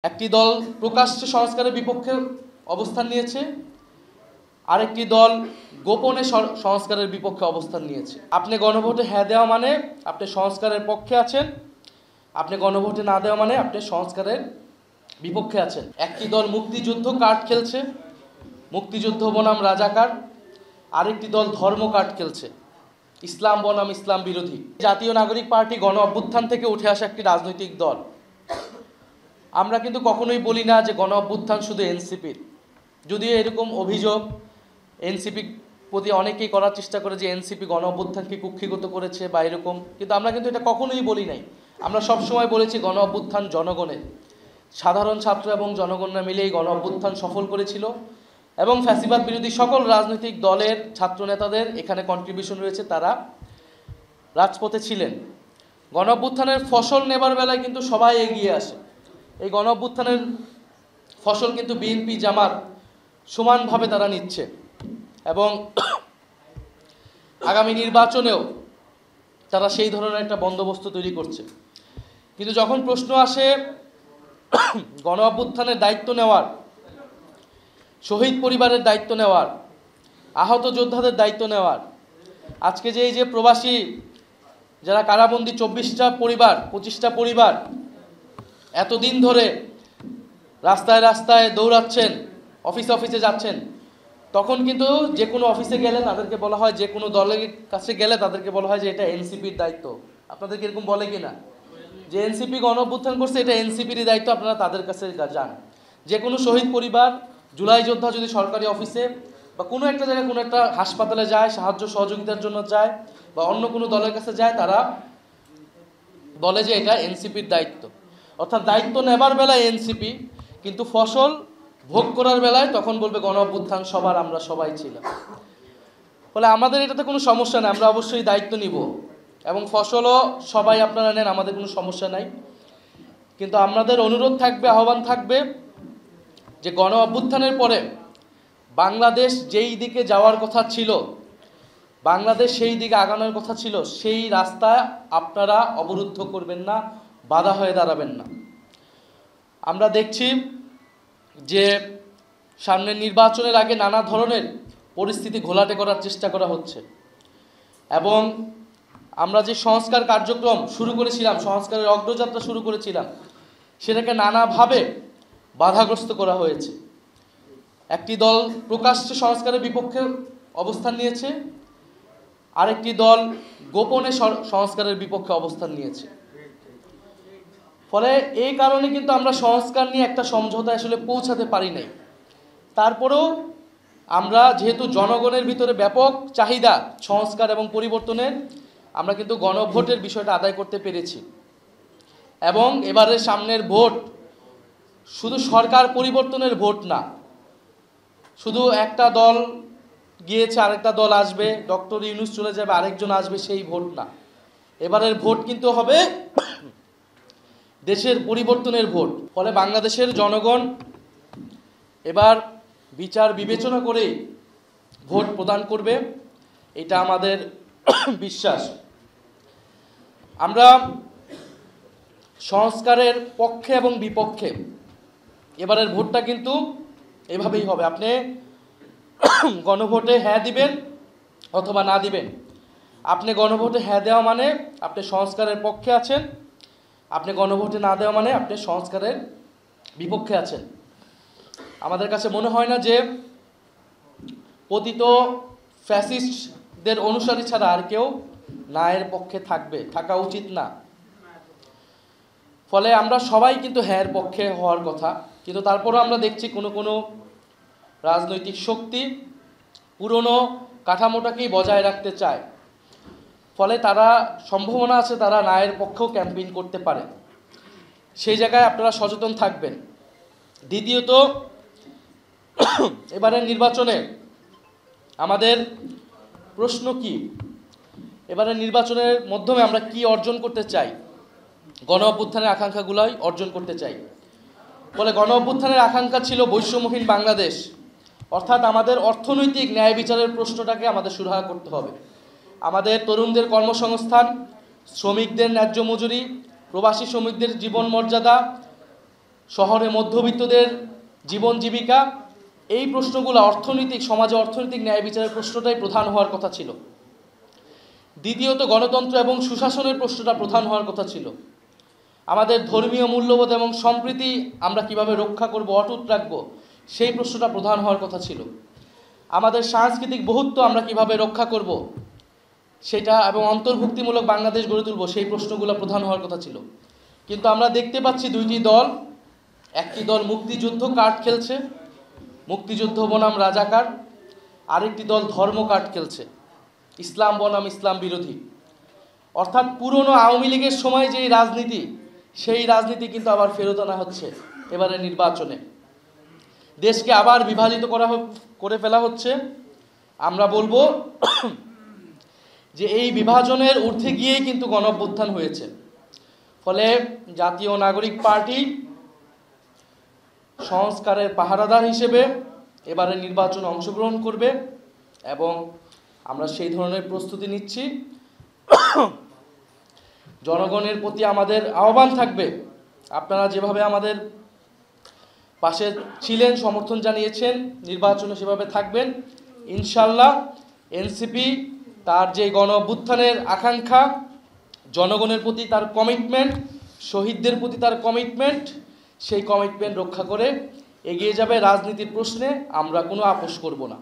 একটি দল প্রকাশ্যে সংস্কারের বিপক্ষে অবস্থান নিয়েছে, আরেকটি দল গোপনে সংস্কারের বিপক্ষে অবস্থান নিয়েছে। আপনি গণভোটে হ্যাঁ দেওয়া মানে আপনি সংস্কারের পক্ষে আছেন, আপনি গণভোটে না দেওয়া মানে আপনি সংস্কারের বিপক্ষে আছেন। একটি দল মুক্তিযুদ্ধ কার্ড খেলছে, মুক্তিযুদ্ধ বনাম রাজাকার, আরেকটি দল ধর্ম কার্ড খেলছে, ইসলাম বনাম ইসলাম বিরোধী। জাতীয় নাগরিক পার্টি গণ অভ্যুত্থান থেকে উঠে আসা একটি রাজনৈতিক দল। আমরা কিন্তু কখনোই বলি না যে গণ অভ্যুত্থান শুধু এনসিপির, যদিও এরকম অভিযোগ এনসিপি প্রতি অনেকেই করার চেষ্টা করে যে এনসিপি গণ অভ্যুত্থানকে কুক্ষিগত করেছে বা এরকম, কিন্তু আমরা কিন্তু এটা কখনোই বলি নাই। আমরা সবসময় বলেছি গণ অভ্যুত্থান জনগণের, সাধারণ ছাত্র এবং জনগণরা মিলেই গণ অভ্যুত্থান সফল করেছিল এবং ফ্যাসিবাদ বিরোধী সকল রাজনৈতিক দলের ছাত্র নেতাদের এখানে কন্ট্রিবিউশন রয়েছে, তারা রাজপথে ছিলেন। গণ অভ্যুত্থানের ফসল নেবার বেলায় কিন্তু সবাই এগিয়ে আসে। এই গণ অভ্যুত্থানের ফসল কিন্তু বিএনপি জামাত সমানভাবে তারা নিচ্ছে এবং আগামী নির্বাচনেও তারা সেই ধরনের একটা বন্দোবস্ত তৈরি করছে। কিন্তু যখন প্রশ্ন আসে গণ অভ্যুত্থানের দায়িত্ব নেওয়ার, শহীদ পরিবারের দায়িত্ব নেওয়ার, আহত যোদ্ধাদের দায়িত্ব নেওয়ার, আজকে যে এই যে প্রবাসী যারা কারাবন্দী 24টা পরিবার 25টা পরিবার এতদিন ধরে রাস্তায় রাস্তায় দৌড়াচ্ছেন, অফিসে অফিসে যাচ্ছেন, তখন কিন্তু যে কোনো অফিসে গেলে তাদেরকে বলা হয়, যে কোনো দলের কাছে গেলে তাদেরকে বলা হয় যে এটা এনসিপির দায়িত্ব। আপনাদেরকে এরকম বলে কিনা যে এনসিপি গণ অভ্যুত্থান করছে, এটা এনসিপিরই দায়িত্ব, আপনারা তাদের কাছে যান। যে কোনো শহীদ পরিবার, জুলাই যোদ্ধা যদি সরকারি অফিসে বা কোনো একটা জায়গায় কোনো একটা হাসপাতালে যায়, সাহায্য সহযোগিতার জন্য যায় বা অন্য কোনো দলের কাছে যায়, তারা বলে যে এটা এনসিপির দায়িত্ব। অর্থাৎ দায়িত্ব নেবার বেলায় এনসিপি, কিন্তু ফসল ভোগ করার বেলায় তখন বলবে গণ অভ্যুত্থান সবার, আমরা সবাই ছিলাম। ফলে আমাদের এটাতে কোনো সমস্যা নেই, আমরা অবশ্যই দায়িত্ব নিব এবং ফসলও সবাই আপনারা নেন, আমাদের কোনো সমস্যা নাই। কিন্তু আমাদের অনুরোধ থাকবে, আহ্বান থাকবে যে গণ অভ্যুত্থানের পরে বাংলাদেশ যেই দিকে যাওয়ার কথা ছিল, বাংলাদেশ সেই দিকে আগানোর কথা ছিল, সেই রাস্তা আপনারা অবরুদ্ধ করবেন না, বাধা হয়ে দাঁড়াবেন না। আমরা দেখছি যে সামনের নির্বাচনের আগে নানা ধরনের পরিস্থিতি ঘোলাটে করার চেষ্টা করা হচ্ছে এবং আমরা যে সংস্কার কার্যক্রম শুরু করেছিলাম, সংস্কারের অগ্রযাত্রা শুরু করেছিলাম, সেটাকে নানাভাবে বাধাগ্রস্ত করা হয়েছে। একটি দল প্রকাশ্যে সংস্কারের বিপক্ষে অবস্থান নিয়েছে, আরেকটি দল গোপনে সংস্কারের বিপক্ষে অবস্থান নিয়েছে। ফলে এই কারণে কিন্তু আমরা সংস্কার নিয়ে একটা সমঝোতায় আসলে পৌঁছাতে পারি নাই। তারপরেও আমরা যেহেতু জনগণের ভিতরে ব্যাপক চাহিদা সংস্কার এবং পরিবর্তনের, আমরা কিন্তু গণভোটের বিষয়টা আদায় করতে পেরেছি এবং এবারের সামনের ভোট শুধু সরকার পরিবর্তনের ভোট না, শুধু একটা দল গিয়েছে আরেকটা দল আসবে, ডক্টর ইউনূস চলে যাবে আরেকজন আসবে, সেই ভোট না। এবারের ভোট কিন্তু হবে দেশের পরিবর্তনের ভোট। ফলে বাংলাদেশের জনগণ এবার বিচার বিবেচনা করে ভোট প্রদান করবে, এটা আমাদের বিশ্বাস। আমরা সংস্কারের পক্ষে এবং বিপক্ষে এবারের ভোটটা কিন্তু এভাবেই হবে। আপনি গণভোটে হ্যাঁ দিবেন অথবা না দিবেন। আপনি গণভোটে হ্যাঁ দেওয়া মানে আপনি সংস্কারের পক্ষে আছেন, আপনি গণভোটে না দেওয়া মানে আপনি সংস্কারের বিপক্ষে আছেন। আমাদের কাছে মনে হয় না যে পতিত ফ্যাসিস্টদের অনুসারী ছাড়া আর কেউ ন্যায়ের পক্ষে থাকা উচিত না। ফলে আমরা সবাই কিন্তু হ্যাঁর পক্ষে হওয়ার কথা, কিন্তু তারপরও আমরা দেখছি কোনো কোনো রাজনৈতিক শক্তি পুরনো কাঠামোটাকেই বজায় রাখতে চায়। ফলে তারা সম্ভাবনা আছে তারা ন্যায়ের পক্ষেও ক্যাম্পেইন করতে পারে, সেই জায়গায় আপনারা সচেতন থাকবেন। দ্বিতীয়ত, এবারের নির্বাচনে আমাদের প্রশ্ন কি, এবারের নির্বাচনের মাধ্যমে আমরা কি অর্জন করতে চাই? গণ অভ্যুত্থানের আকাঙ্ক্ষাগুলোই অর্জন করতে চাই। ফলে গণ অভ্যুত্থানের আকাঙ্ক্ষা ছিল বৈষম্যহীন বাংলাদেশ, অর্থাৎ আমাদের অর্থনৈতিক ন্যায় বিচারের প্রশ্নটাকে আমাদের সুরাহা করতে হবে। আমাদের তরুণদের কর্মসংস্থান, শ্রমিকদের ন্যায্য মজুরি, প্রবাসী শ্রমিকদের জীবন মর্যাদা, শহরে মধ্যবিত্তদের জীবন জীবিকা, এই প্রশ্নগুলো অর্থনৈতিক, সমাজে অর্থনৈতিক ন্যায় বিচারের প্রশ্নটাই প্রধান হওয়ার কথা ছিল। দ্বিতীয়ত গণতন্ত্র এবং সুশাসনের প্রশ্নটা প্রধান হওয়ার কথা ছিল। আমাদের ধর্মীয় মূল্যবোধ এবং সম্প্রীতি আমরা কিভাবে রক্ষা করব, অটুট রাখব, সেই প্রশ্নটা প্রধান হওয়ার কথা ছিল। আমাদের সাংস্কৃতিক বহুত্ব আমরা কিভাবে রক্ষা করব সেটা, এবং অন্তর্ভুক্তিমূলক বাংলাদেশ গড়ে তুলব, সেই প্রশ্নগুলো প্রধান হওয়ার কথা ছিল। কিন্তু আমরা দেখতে পাচ্ছি দুইটি দল, একটি দল মুক্তিযুদ্ধ কার্ড খেলছে, মুক্তিযুদ্ধ বনাম রাজাকার, আরেকটি দল ধর্ম কার্ড খেলছে, ইসলাম বনাম ইসলাম বিরোধী। অর্থাৎ পুরনো আওয়ামী লীগের সময় যেই রাজনীতি, সেই রাজনীতি কিন্তু আবার ফেরত আনা হচ্ছে এবারে নির্বাচনে। দেশকে আবার বিভাজিত করে ফেলা হচ্ছে। আমরা বলবো যে এই বিভাজনের ঊর্ধ্বে গিয়েই কিন্তু গণঅভ্যুত্থান হয়েছে। ফলে জাতীয় নাগরিক পার্টি সংস্কারের পাহারাদার হিসেবে এবারে নির্বাচনে অংশগ্রহণ করবে এবং আমরা সেই ধরনের প্রস্তুতি নিচ্ছি। জনগণের প্রতি আমাদের আহ্বান থাকবে, আপনারা যেভাবে আমাদের পাশে ছিলেন, সমর্থন জানিয়েছেন, নির্বাচনে সেভাবে থাকবেন ইনশাল্লাহ। এনসিপি তার যে গণ অভ্যুত্থানের আকাঙ্ক্ষা, জনগণের প্রতি তার কমিটমেন্ট, শহীদদের প্রতি তার কমিটমেন্ট, সেই কমিটমেন্ট রক্ষা করে এগিয়ে যাবে। রাজনীতির প্রশ্নে আমরা কোনো আপোস করব না।